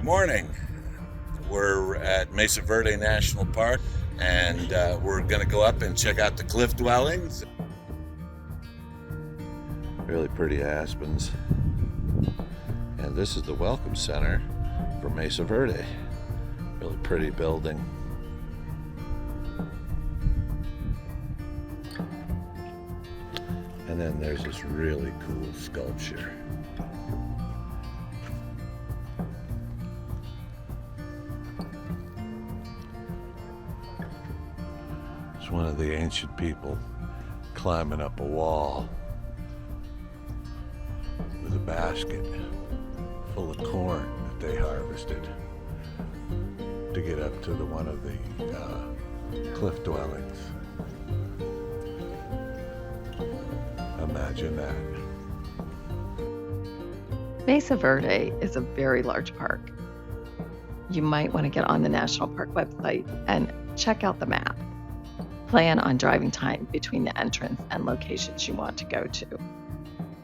Morning. We're at Mesa Verde National Park, and we're going to go up and check out the cliff dwellings. Really pretty aspens. And this is the welcome center for Mesa Verde. Really pretty building. And then there's this really cool sculpture. It's one of the ancient people climbing up a wall with a basket full of corn that they harvested to get up to one of the cliff dwellings. Imagine that. Mesa Verde is a very large park. You might want to get on the National Park website and check out the map. Plan on driving time between the entrance and locations you want to go to.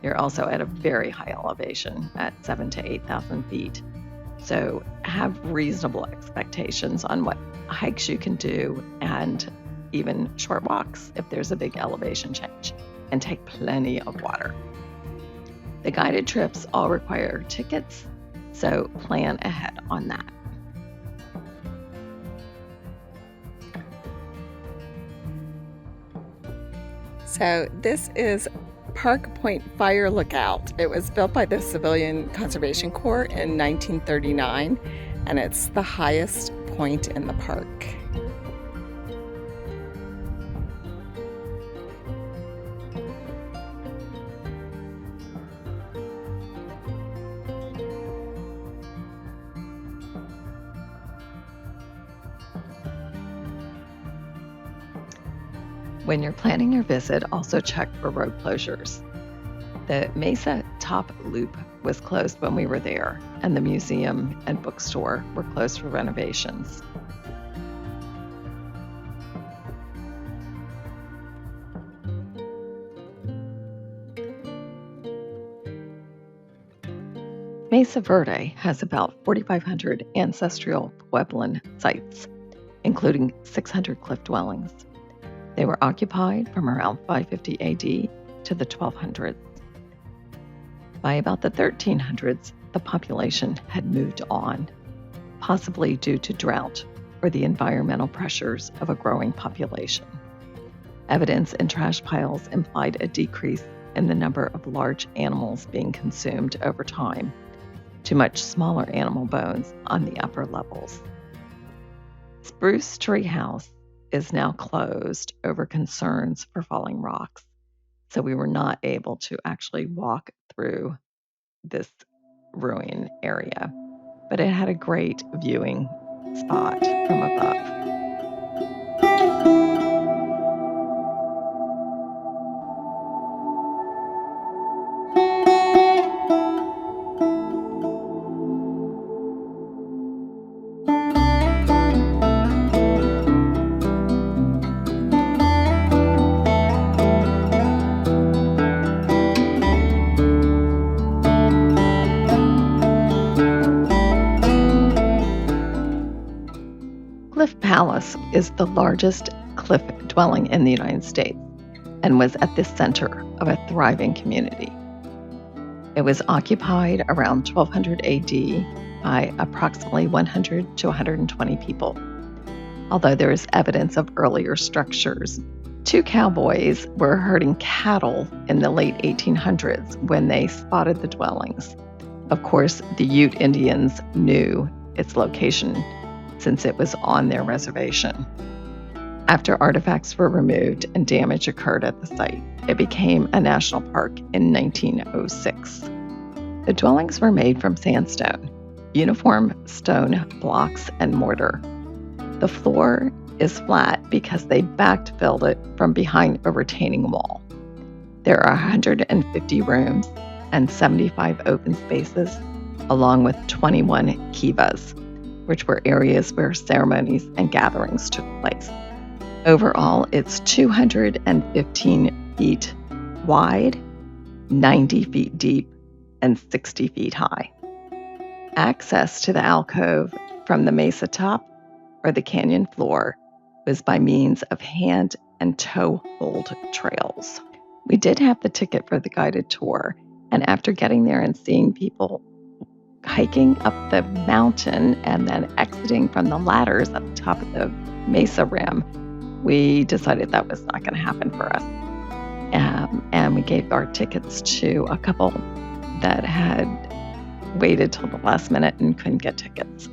You're also at a very high elevation at 7,000 to 8,000 feet. So have reasonable expectations on what hikes you can do and even short walks if there's a big elevation change. And take plenty of water. The guided trips all require tickets, so plan ahead on that. So this is Park Point Fire Lookout. It was built by the Civilian Conservation Corps in 1939, and it's the highest point in the park. When you're planning your visit, also check for road closures. The Mesa Top Loop was closed when we were there, and the museum and bookstore were closed for renovations. Mesa Verde has about 4,500 ancestral Puebloan sites, including 600 cliff dwellings. They were occupied from around 550 AD to the 1200s. By about the 1300s, the population had moved on, possibly due to drought or the environmental pressures of a growing population. Evidence in trash piles implied a decrease in the number of large animals being consumed over time, to much smaller animal bones on the upper levels. Spruce Tree House is now closed over concerns for falling rocks. So we were not able to actually walk through this ruin area, but it had a great viewing spot from above. Cliff Palace is the largest cliff dwelling in the United States and was at the center of a thriving community. It was occupied around 1200 AD by approximately 100 to 120 people, although there is evidence of earlier structures. Two cowboys were herding cattle in the late 1800s when they spotted the dwellings. Of course, the Ute Indians knew its location since it was on their reservation. After artifacts were removed and damage occurred at the site, it became a national park in 1906. The dwellings were made from sandstone, uniform stone blocks, and mortar. The floor is flat because they backfilled it from behind a retaining wall. There are 150 rooms and 75 open spaces, along with 21 kivas, which were areas where ceremonies and gatherings took place. Overall, it's 215 feet wide, 90 feet deep, and 60 feet high. Access to the alcove from the mesa top or the canyon floor was by means of hand and toe-hold trails. We did have the ticket for the guided tour, and after getting there and seeing people hiking up the mountain and then exiting from the ladders at the top of the mesa rim, we decided that was not going to happen for us. And we gave our tickets to a couple that had waited till the last minute and couldn't get tickets.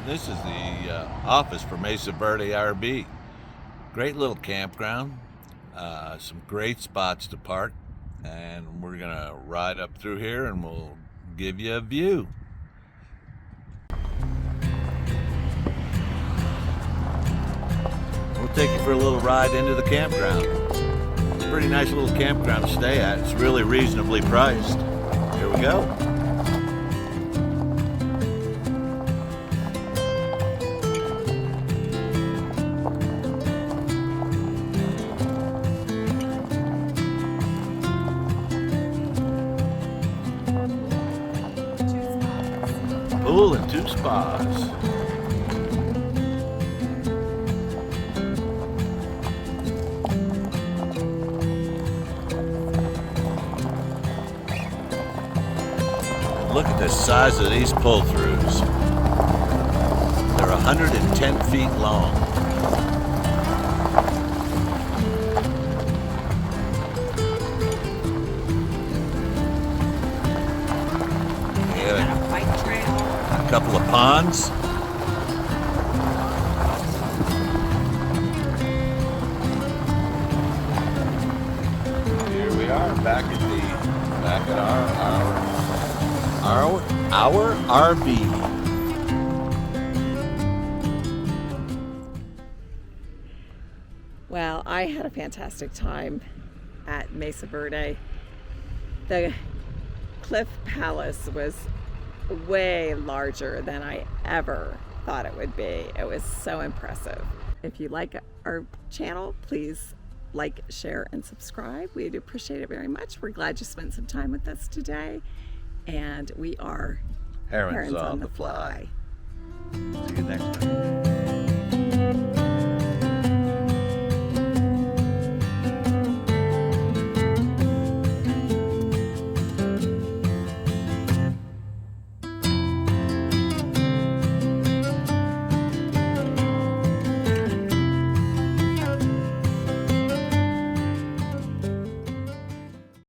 This is the office for Mesa Verde RB. Great little campground, some great spots to park, and we're gonna ride up through here and we'll give you a view. We'll take you for a little ride into the campground. It's a pretty nice little campground to stay at. It's really reasonably priced. Here we go. Pool and 2 spas. Look at the size of these pull-throughs. They're 110 feet long. A couple of ponds. Here we are back at our RV. Well, I had a fantastic time at Mesa Verde. The Cliff Palace was way larger than I ever thought it would be. It was so impressive. If you like our channel, please like, share, and subscribe. We'd appreciate it very much. We're glad you spent some time with us today. And we are Herons on the fly. fly. See you next time.